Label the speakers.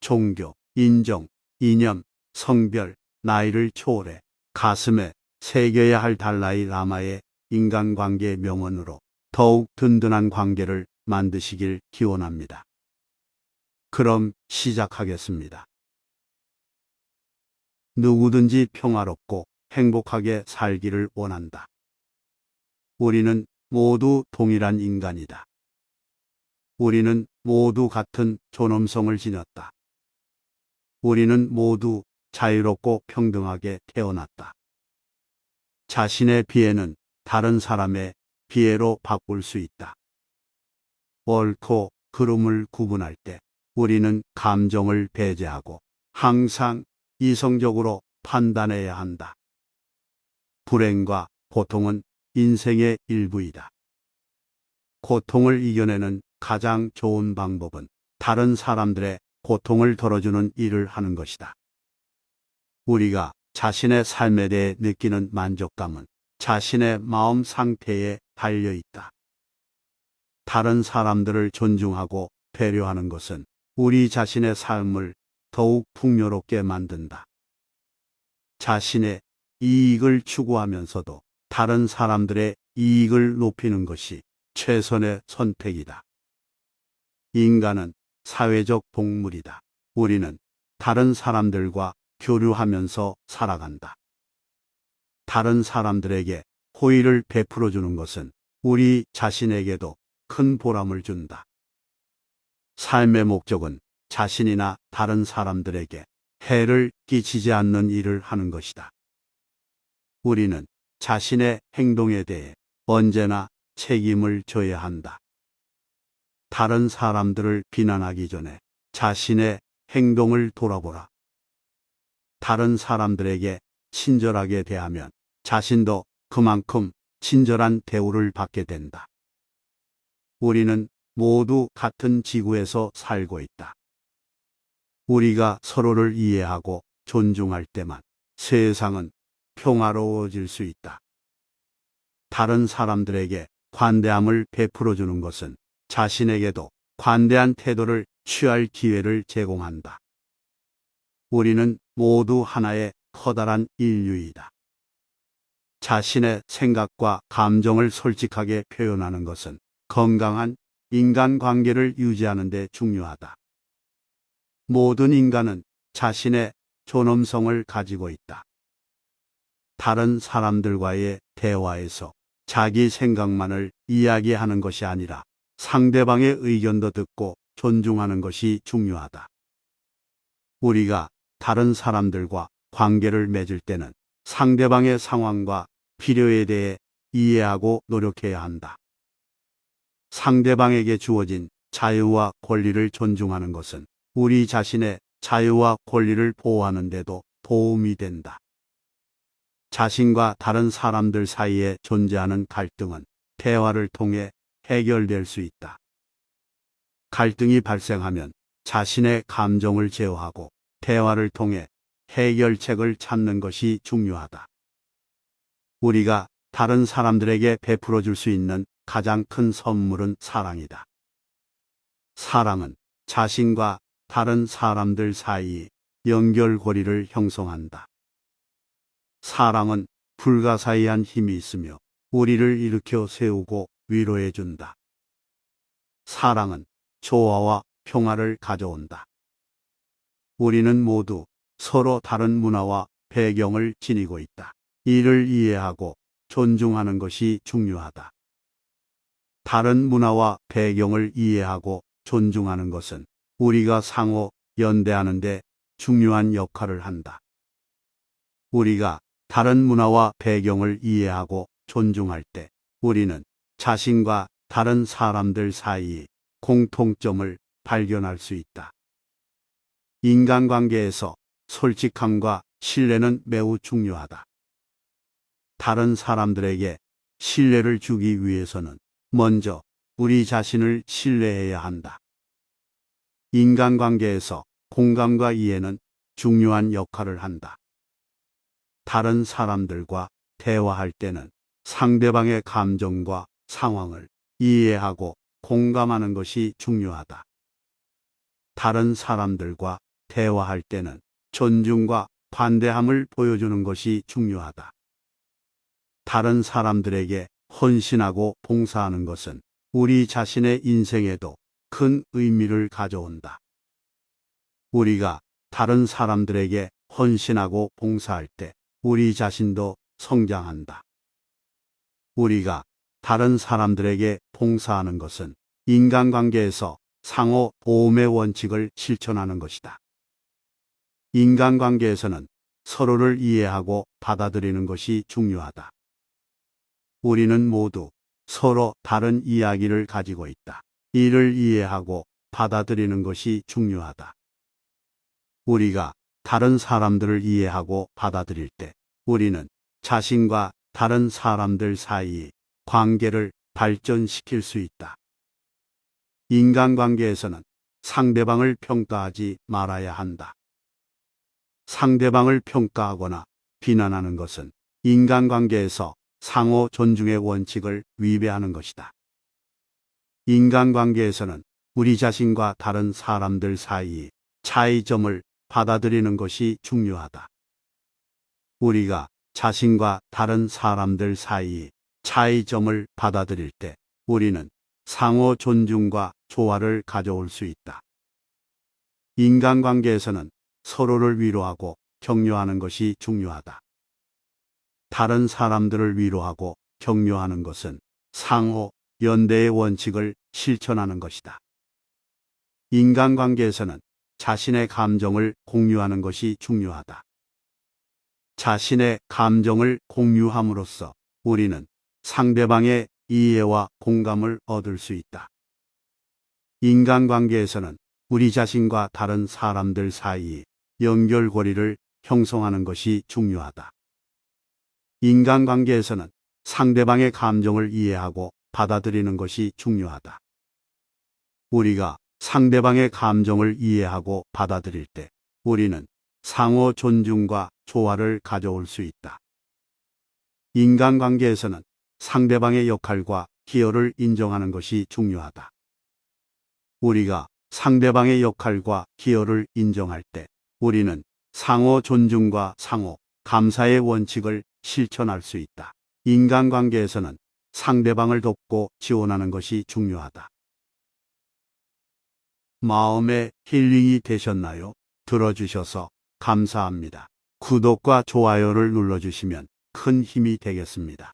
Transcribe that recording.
Speaker 1: 종교, 인종, 이념, 성별, 나이를 초월해 가슴에 새겨야 할 달라이 라마의 인간관계 명언으로 더욱 든든한 관계를 만드시길 기원합니다. 그럼 시작하겠습니다. 누구든지 평화롭고 행복하게 살기를 원한다. 우리는 모두 동일한 인간이다. 우리는 모두 같은 존엄성을 지녔다. 우리는 모두 자유롭고 평등하게 태어났다. 자신의 비애는 다른 사람의 비애로 바꿀 수 있다. 옳고 그름을 구분할 때 우리는 감정을 배제하고 항상 이성적으로 판단해야 한다. 불행과 고통은 인생의 일부이다. 고통을 이겨내는 가장 좋은 방법은 다른 사람들의 고통을 덜어주는 일을 하는 것이다. 우리가 자신의 삶에 대해 느끼는 만족감은 자신의 마음 상태에 달려 있다. 다른 사람들을 존중하고 배려하는 것은 우리 자신의 삶을 더욱 풍요롭게 만든다. 자신의 이익을 추구하면서도 다른 사람들의 이익을 높이는 것이 최선의 선택이다. 인간은 사회적 동물이다. 우리는 다른 사람들과 교류하면서 살아간다. 다른 사람들에게 호의를 베풀어 주는 것은 우리 자신에게도 큰 보람을 준다. 삶의 목적은 자신이나 다른 사람들에게 해를 끼치지 않는 일을 하는 것이다. 우리는 자신의 행동에 대해 언제나 책임을 져야 한다. 다른 사람들을 비난하기 전에 자신의 행동을 돌아보라. 다른 사람들에게 친절하게 대하면 자신도 그만큼 친절한 대우를 받게 된다. 우리는 모두 같은 지구에서 살고 있다. 우리가 서로를 이해하고 존중할 때만 세상은 평화로워질 수 있다. 다른 사람들에게 관대함을 베풀어 주는 것은 자신에게도 관대한 태도를 취할 기회를 제공한다. 우리는 모두 하나의 커다란 인류이다. 자신의 생각과 감정을 솔직하게 표현하는 것은 건강한 인간관계를 유지하는 데 중요하다. 모든 인간은 자신의 존엄성을 가지고 있다. 다른 사람들과의 대화에서 자기 생각만을 이야기하는 것이 아니라 상대방의 의견도 듣고 존중하는 것이 중요하다. 우리가 다른 사람들과 관계를 맺을 때는 상대방의 상황과 필요에 대해 이해하고 노력해야 한다. 상대방에게 주어진 자유와 권리를 존중하는 것은 우리 자신의 자유와 권리를 보호하는 데도 도움이 된다. 자신과 다른 사람들 사이에 존재하는 갈등은 대화를 통해 해결될 수 있다. 갈등이 발생하면 자신의 감정을 제어하고 대화를 통해 해결책을 찾는 것이 중요하다. 우리가 다른 사람들에게 베풀어 줄 수 있는 가장 큰 선물은 사랑이다. 사랑은 자신과 다른 사람들 사이 연결고리를 형성한다. 사랑은 불가사의한 힘이 있으며 우리를 일으켜 세우고 위로해 준다. 사랑은 조화와 평화를 가져온다. 우리는 모두 서로 다른 문화와 배경을 지니고 있다. 이를 이해하고 존중하는 것이 중요하다. 다른 문화와 배경을 이해하고 존중하는 것은 우리가 상호 연대하는 데 중요한 역할을 한다. 우리가 다른 문화와 배경을 이해하고 존중할 때 우리는 자신과 다른 사람들 사이의 공통점을 발견할 수 있다. 인간관계에서 솔직함과 신뢰는 매우 중요하다. 다른 사람들에게 신뢰를 주기 위해서는 먼저 우리 자신을 신뢰해야 한다. 인간관계에서 공감과 이해는 중요한 역할을 한다. 다른 사람들과 대화할 때는 상대방의 감정과 상황을 이해하고 공감하는 것이 중요하다. 다른 사람들과 대화할 때는 존중과 관대함을 보여주는 것이 중요하다. 다른 사람들에게 헌신하고 봉사하는 것은 우리 자신의 인생에도 큰 의미를 가져온다. 우리가 다른 사람들에게 헌신하고 봉사할 때 우리 자신도 성장한다. 우리가 다른 사람들에게 봉사하는 것은 인간관계에서 상호 보험의 원칙을 실천하는 것이다. 인간관계에서는 서로를 이해하고 받아들이는 것이 중요하다. 우리는 모두 서로 다른 이야기를 가지고 있다. 이를 이해하고 받아들이는 것이 중요하다. 우리가 다른 사람들을 이해하고 받아들일 때 우리는 자신과 다른 사람들 사이의 관계를 발전시킬 수 있다. 인간관계에서는 상대방을 평가하지 말아야 한다. 상대방을 평가하거나 비난하는 것은 인간관계에서 상호 존중의 원칙을 위배하는 것이다. 인간관계에서는 우리 자신과 다른 사람들 사이의 차이점을 받아들이는 것이 중요하다. 우리가 자신과 다른 사람들 사이의 차이점을 받아들일 때 우리는 상호 존중과 조화를 가져올 수 있다. 인간관계에서는 서로를 위로하고 격려하는 것이 중요하다. 다른 사람들을 위로하고 격려하는 것은 상호 연대의 원칙을 실천하는 것이다. 인간관계에서는 자신의 감정을 공유하는 것이 중요하다. 자신의 감정을 공유함으로써 우리는 상대방의 이해와 공감을 얻을 수 있다. 인간관계에서는 우리 자신과 다른 사람들 사이의 연결고리를 형성하는 것이 중요하다. 인간관계에서는 상대방의 감정을 이해하고 받아들이는 것이 중요하다. 우리가 상대방의 감정을 이해하고 받아들일 때 우리는 상호 존중과 조화를 가져올 수 있다. 인간관계에서는 상대방의 역할과 기여를 인정하는 것이 중요하다. 우리가 상대방의 역할과 기여를 인정할 때 우리는 상호 존중과 상호 감사의 원칙을 실천할 수 있다. 인간관계에서는 상대방을 돕고 지원하는 것이 중요하다. 마음의 힐링이 되셨나요? 들어주셔서 감사합니다. 구독과 좋아요를 눌러주시면 큰 힘이 되겠습니다.